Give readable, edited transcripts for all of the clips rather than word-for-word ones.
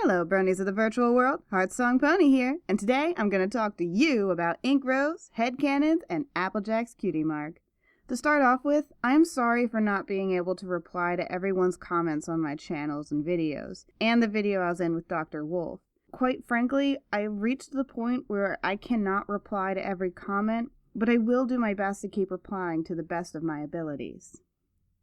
Hello, bronies of the virtual world. HeartSongPony here, and today I'm going to talk to you about Ink Rose, Headcanons, and Applejack's Cutie Mark. To start off with, I'm sorry for not being able to reply to everyone's comments on my channels and videos, and the video I was in with Dr. Wolf. Quite frankly, I've reached the point where I cannot reply to every comment, but I will do my best to keep replying to the best of my abilities.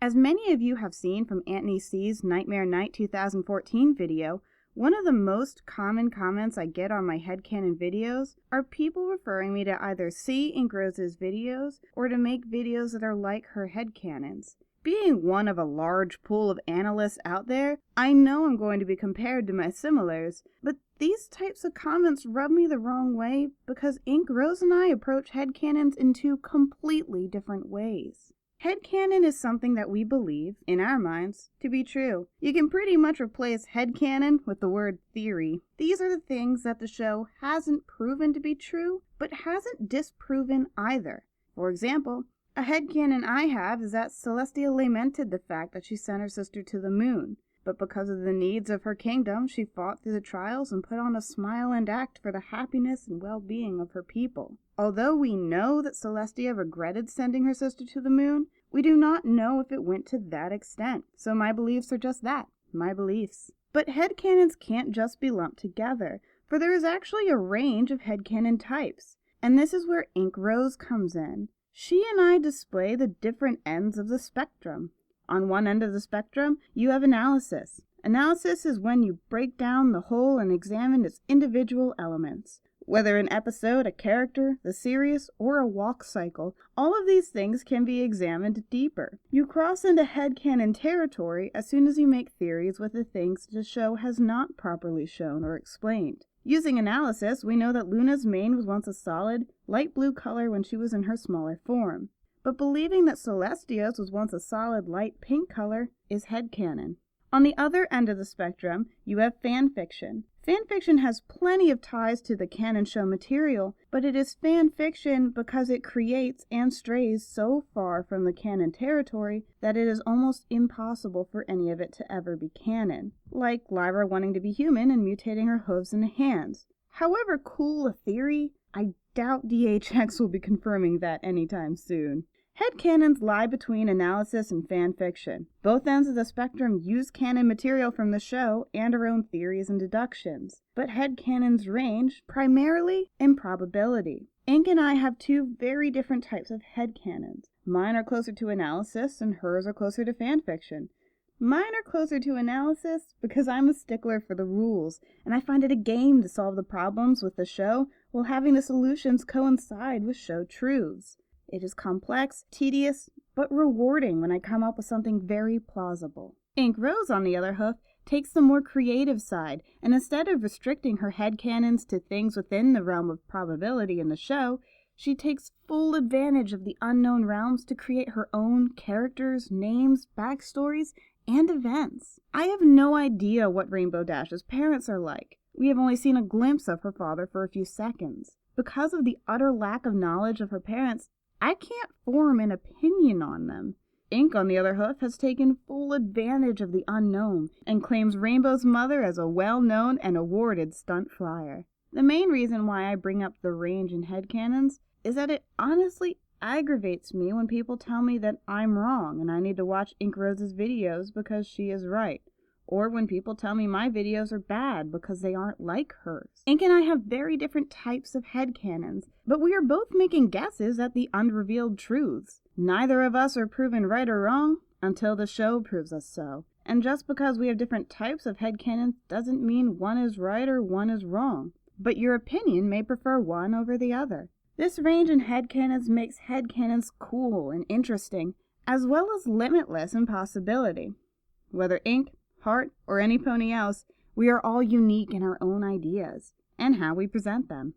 As many of you have seen from Anthony C's Nightmare Night 2014 video, one of the most common comments I get on my headcanon videos are people referring me to either see Ink Rose's videos or to make videos that are like her headcanons. Being one of a large pool of analysts out there, I know I'm going to be compared to my similars, but these types of comments rub me the wrong way because Ink Rose and I approach headcanons in two completely different ways. Headcanon is something that we believe, in our minds, to be true. You can pretty much replace headcanon with the word theory. These are the things that the show hasn't proven to be true, but hasn't disproven either. For example, a headcanon I have is that Celestia lamented the fact that she sent her sister to the moon, but because of the needs of her kingdom, she fought through the trials and put on a smile and act for the happiness and well-being of her people. Although we know that Celestia regretted sending her sister to the moon, we do not know if it went to that extent. So my beliefs are just that, my beliefs. But headcanons can't just be lumped together, for there is actually a range of headcanon types. And this is where Ink Rose comes in. She and I display the different ends of the spectrum. On one end of the spectrum, you have analysis. Analysis is when you break down the whole and examine its individual elements. Whether an episode, a character, the series, or a walk cycle, all of these things can be examined deeper. You cross into headcanon territory as soon as you make theories with the things the show has not properly shown or explained. Using analysis, we know that Luna's mane was once a solid, light blue color when she was in her smaller form. But believing that Celestia's was once a solid, light pink color is headcanon. On the other end of the spectrum, you have fanfiction. Fanfiction has plenty of ties to the canon show material, but it is fanfiction because it creates and strays so far from the canon territory that it is almost impossible for any of it to ever be canon. Like Lyra wanting to be human and mutating her hooves into hands. However cool a theory, I doubt DHX will be confirming that anytime soon. Headcanons lie between analysis and fanfiction. Both ends of the spectrum use canon material from the show and our own theories and deductions. But headcanons range primarily in probability. Ink and I have two very different types of headcanons. Mine are closer to analysis and hers are closer to fanfiction. Mine are closer to analysis because I'm a stickler for the rules, and I find it a game to solve the problems with the show while having the solutions coincide with show truths. It is complex, tedious, but rewarding when I come up with something very plausible. Ink Rose, on the other hoof, takes the more creative side, and instead of restricting her headcanons to things within the realm of probability in the show, she takes full advantage of the unknown realms to create her own characters, names, backstories, and events. I have no idea what Rainbow Dash's parents are like. We have only seen a glimpse of her father for a few seconds. Because of the utter lack of knowledge of her parents, I can't form an opinion on them. Ink, on the other hoof, has taken full advantage of the unknown and claims Rainbow's mother as a well-known and awarded stunt flyer. The main reason why I bring up the range in headcanons is that it honestly aggravates me when people tell me that I'm wrong and I need to watch Ink Rose's videos because she is right. Or when people tell me my videos are bad because they aren't like hers. Ink and I have very different types of headcanons, but we are both making guesses at the unrevealed truths. Neither of us are proven right or wrong until the show proves us so. And just because we have different types of headcanons doesn't mean one is right or one is wrong. But your opinion may prefer one over the other. This range in headcanons makes headcanons cool and interesting, as well as limitless in possibility. Whether Ink, Heart, or any pony else, we are all unique in our own ideas and how we present them.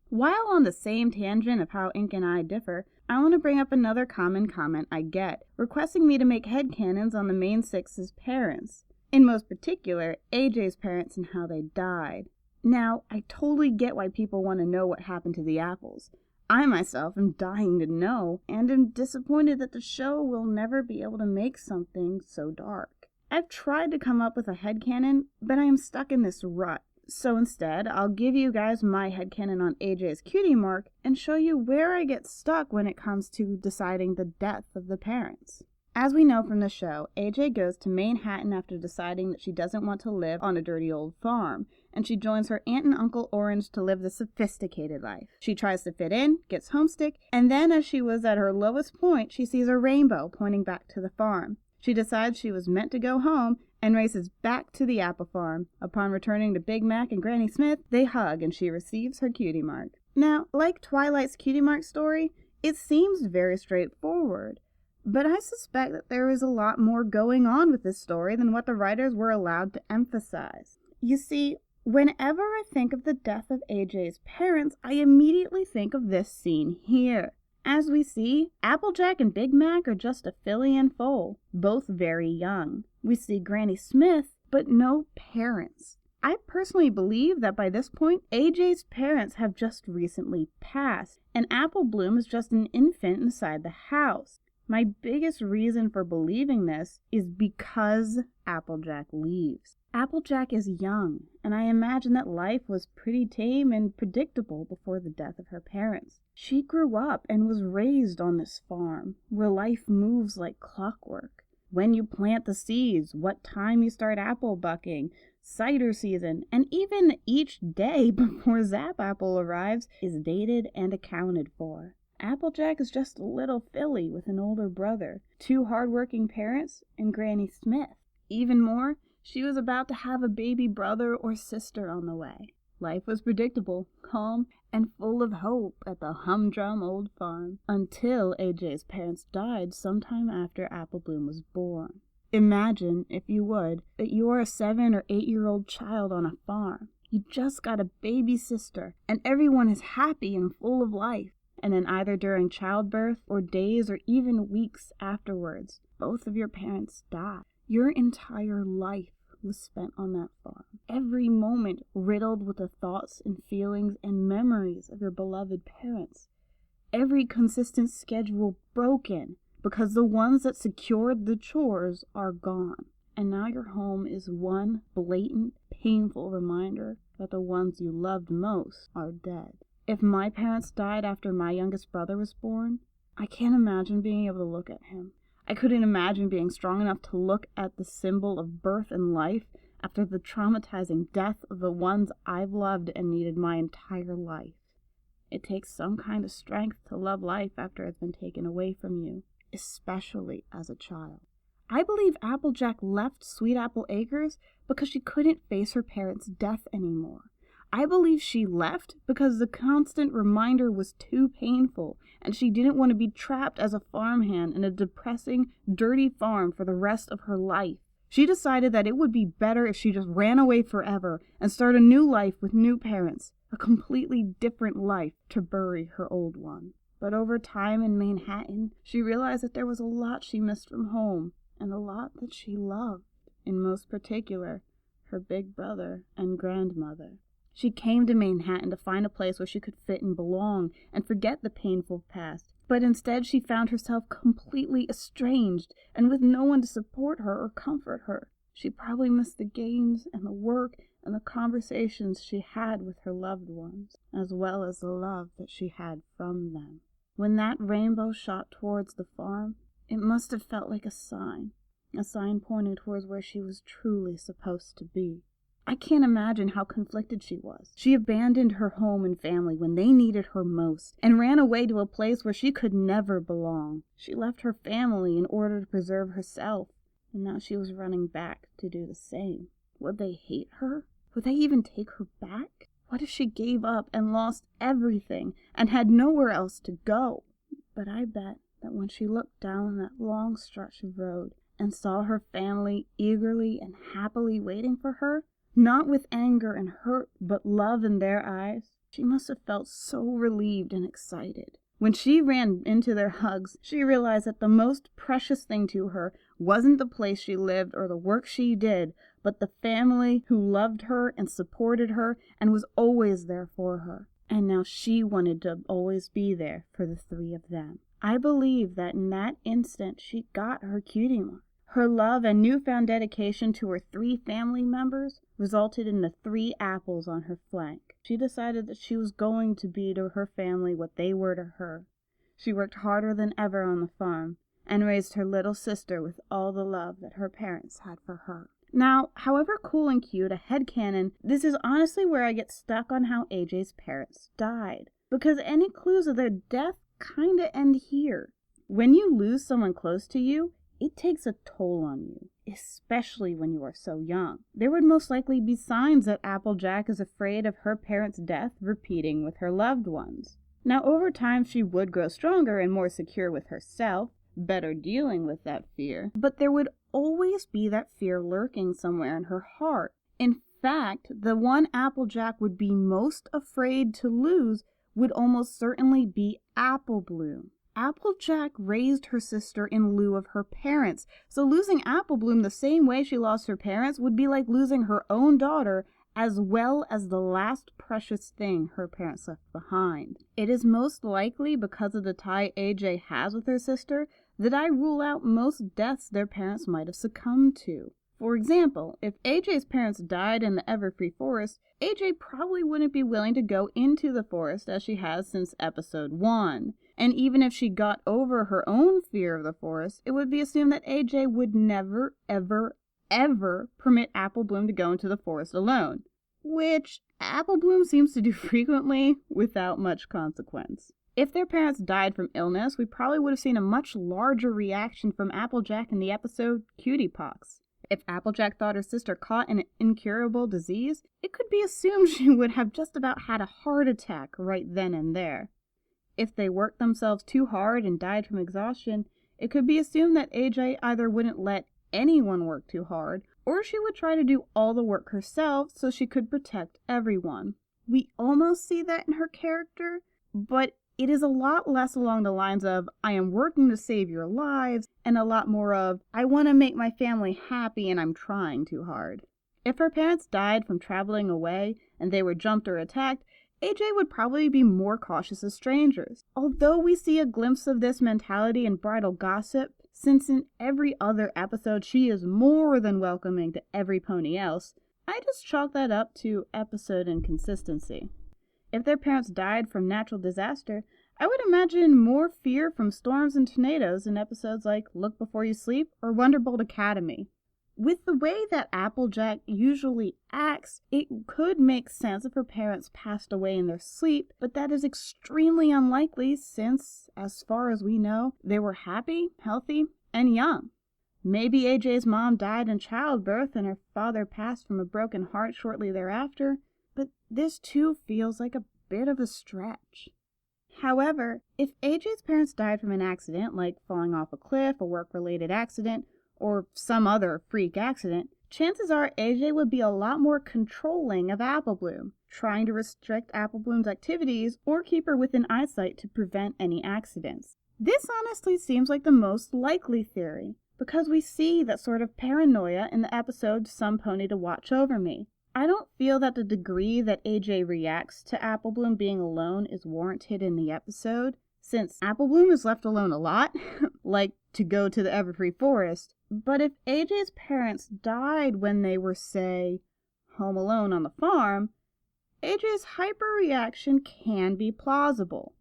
While on the same tangent of how Ink and I differ, I want to bring up another common comment I get, requesting me to make headcanons on the main six's parents. In most particular, AJ's parents and how they died. Now, I totally get why people want to know what happened to the apples. I myself am dying to know, and am disappointed that the show will never be able to make something so dark. I've tried to come up with a headcanon, but I am stuck in this rut. So instead, I'll give you guys my headcanon on AJ's cutie mark and show you where I get stuck when it comes to deciding the death of the parents. As we know from the show, AJ goes to Manhattan after deciding that she doesn't want to live on a dirty old farm, and she joins her aunt and Uncle Orange to live the sophisticated life. She tries to fit in, gets homesick, and then as she was at her lowest point, she sees a rainbow pointing back to the farm. She decides she was meant to go home and races back to the apple farm. Upon returning to Big Mac and Granny Smith, they hug and she receives her cutie mark. Now, like Twilight's cutie mark story, it seems very straightforward. But I suspect that there is a lot more going on with this story than what the writers were allowed to emphasize. You see, whenever I think of the death of AJ's parents, I immediately think of this scene here. As we see, Applejack and Big Mac are just a filly and foal, both very young. We see Granny Smith, but no parents. I personally believe that by this point, AJ's parents have just recently passed, and Apple Bloom is just an infant inside the house. My biggest reason for believing this is because Applejack leaves. Applejack is young, and I imagine that life was pretty tame and predictable before the death of her parents. She grew up and was raised on this farm, where life moves like clockwork. When you plant the seeds, what time you start apple bucking, cider season, and even each day before Zap Apple arrives is dated and accounted for. Applejack is just a little filly with an older brother, 2 hard-working parents, and Granny Smith. Even more, she was about to have a baby brother or sister on the way. Life was predictable, calm, and full of hope at the humdrum old farm, until AJ's parents died sometime after Apple Bloom was born. Imagine, if you would, that you are a 7 or 8-year-old child on a farm. You just got a baby sister, and everyone is happy and full of life. And then either during childbirth or days or even weeks afterwards, both of your parents die. Your entire life was spent on that farm. Every moment riddled with the thoughts and feelings and memories of your beloved parents. Every consistent schedule broken because the ones that secured the chores are gone. And now your home is one blatant, painful reminder that the ones you loved most are dead. If my parents died after my youngest brother was born, I can't imagine being able to look at him. I couldn't imagine being strong enough to look at the symbol of birth and life after the traumatizing death of the ones I've loved and needed my entire life. It takes some kind of strength to love life after it's been taken away from you, especially as a child. I believe Applejack left Sweet Apple Acres because she couldn't face her parents' death anymore. I believe she left because the constant reminder was too painful, and she didn't want to be trapped as a farmhand in a depressing, dirty farm for the rest of her life. She decided that it would be better if she just ran away forever and start a new life with new parents, a completely different life to bury her old one. But over time in Manhattan, she realized that there was a lot she missed from home, and a lot that she loved, in most particular, her big brother and grandmother. She came to Manhattan to find a place where she could fit and belong and forget the painful past, but instead she found herself completely estranged and with no one to support her or comfort her. She probably missed the games and the work and the conversations she had with her loved ones, as well as the love that she had from them. When that rainbow shot towards the farm, it must have felt like a sign pointing towards where she was truly supposed to be. I can't imagine how conflicted she was. She abandoned her home and family when they needed her most, and ran away to a place where she could never belong. She left her family in order to preserve herself, and now she was running back to do the same. Would they hate her? Would they even take her back? What if she gave up and lost everything, and had nowhere else to go? But I bet that when she looked down that long stretch of road, and saw her family eagerly and happily waiting for her, not with anger and hurt, but love in their eyes, she must have felt so relieved and excited. When she ran into their hugs, she realized that the most precious thing to her wasn't the place she lived or the work she did, but the family who loved her and supported her and was always there for her. And now she wanted to always be there for the 3 of them. I believe that in that instant she got her cutie mark. Her love and newfound dedication to her 3 family members resulted in the 3 apples on her flank. She decided that she was going to be to her family what they were to her. She worked harder than ever on the farm and raised her little sister with all the love that her parents had for her. Now, however cool and cute a headcanon, this is honestly where I get stuck on how AJ's parents died, because any clues of their death kinda end here. When you lose someone close to you, it takes a toll on you, especially when you are so young. There would most likely be signs that Applejack is afraid of her parents' death repeating with her loved ones. Now, over time, she would grow stronger and more secure with herself, better dealing with that fear, but there would always be that fear lurking somewhere in her heart. In fact, the one Applejack would be most afraid to lose would almost certainly be Apple Bloom. Applejack raised her sister in lieu of her parents, so losing Apple Bloom the same way she lost her parents would be like losing her own daughter as well as the last precious thing her parents left behind. It is most likely because of the tie AJ has with her sister that I rule out most deaths their parents might have succumbed to. For example, if AJ's parents died in the Everfree Forest, AJ probably wouldn't be willing to go into the forest as she has since episode 1. And even if she got over her own fear of the forest, it would be assumed that AJ would never, ever, ever permit Apple Bloom to go into the forest alone, which Apple Bloom seems to do frequently without much consequence. If their parents died from illness, we probably would have seen a much larger reaction from Applejack in the episode Cutie Pox. If Applejack thought her sister caught an incurable disease, it could be assumed she would have just about had a heart attack right then and there. If they worked themselves too hard and died from exhaustion, it could be assumed that AJ either wouldn't let anyone work too hard, or she would try to do all the work herself so she could protect everyone. We almost see that in her character, but it is a lot less along the lines of, I am working to save your lives, and a lot more of, I want to make my family happy and I'm trying too hard. If her parents died from traveling away and they were jumped or attacked, AJ would probably be more cautious of strangers. Although we see a glimpse of this mentality in Bridal Gossip, since in every other episode she is more than welcoming to every pony else, I just chalk that up to episode inconsistency. If their parents died from natural disaster, I would imagine more fear from storms and tornadoes in episodes like Look Before You Sleep or Wonderbolt Academy. With the way that Applejack usually acts, it could make sense if her parents passed away in their sleep, but that is extremely unlikely since, as far as we know, they were happy, healthy, and young. Maybe AJ's mom died in childbirth and her father passed from a broken heart shortly thereafter, but this too feels like a bit of a stretch. However, if AJ's parents died from an accident, like falling off a cliff, a work-related accident, or some other freak accident, chances are AJ would be a lot more controlling of Apple Bloom, trying to restrict Apple Bloom's activities or keep her within eyesight to prevent any accidents. This honestly seems like the most likely theory, because we see that sort of paranoia in the episode Some Pony to Watch Over Me. I don't feel that the degree that AJ reacts to Apple Bloom being alone is warranted in the episode, since Apple Bloom is left alone a lot, like to go to the Everfree Forest. But if AJ's parents died when they were, say, home alone on the farm, AJ's hyperreaction can be plausible.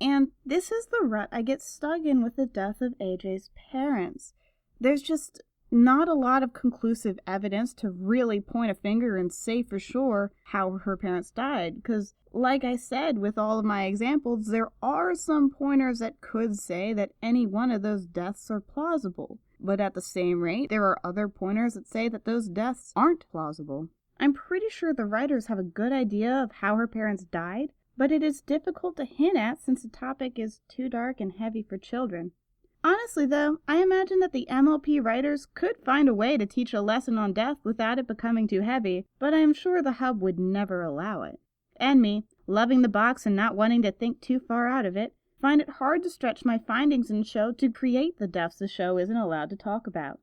And this is the rut I get stuck in with the death of AJ's parents. There's just not a lot of conclusive evidence to really point a finger and say for sure how her parents died, because like I said with all of my examples, there are some pointers that could say that any one of those deaths are plausible. But at the same rate, there are other pointers that say that those deaths aren't plausible. I'm pretty sure the writers have a good idea of how her parents died, but it is difficult to hint at since the topic is too dark and heavy for children. Honestly though, I imagine that the MLP writers could find a way to teach a lesson on death without it becoming too heavy, but I am sure the hub would never allow it. And me, loving the box and not wanting to think too far out of it, find it hard to stretch my findings in the show to create the deaths the show isn't allowed to talk about.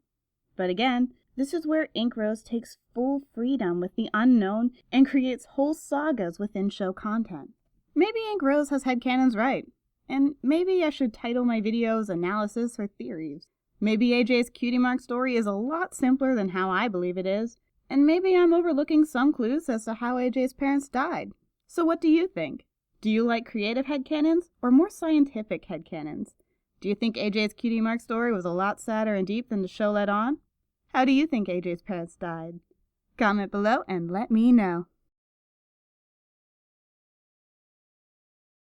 But again, this is where Ink Rose takes full freedom with the unknown and creates whole sagas within show content. Maybe Ink Rose has headcanons right, and maybe I should title my videos Analysis or Theories. Maybe AJ's Cutie Mark story is a lot simpler than how I believe it is, and maybe I'm overlooking some clues as to how AJ's parents died. So what do you think? Do you like creative headcanons or more scientific headcanons? Do you think AJ's Cutie Mark story was a lot sadder and deep than the show let on? How do you think AJ's parents died? Comment below and let me know.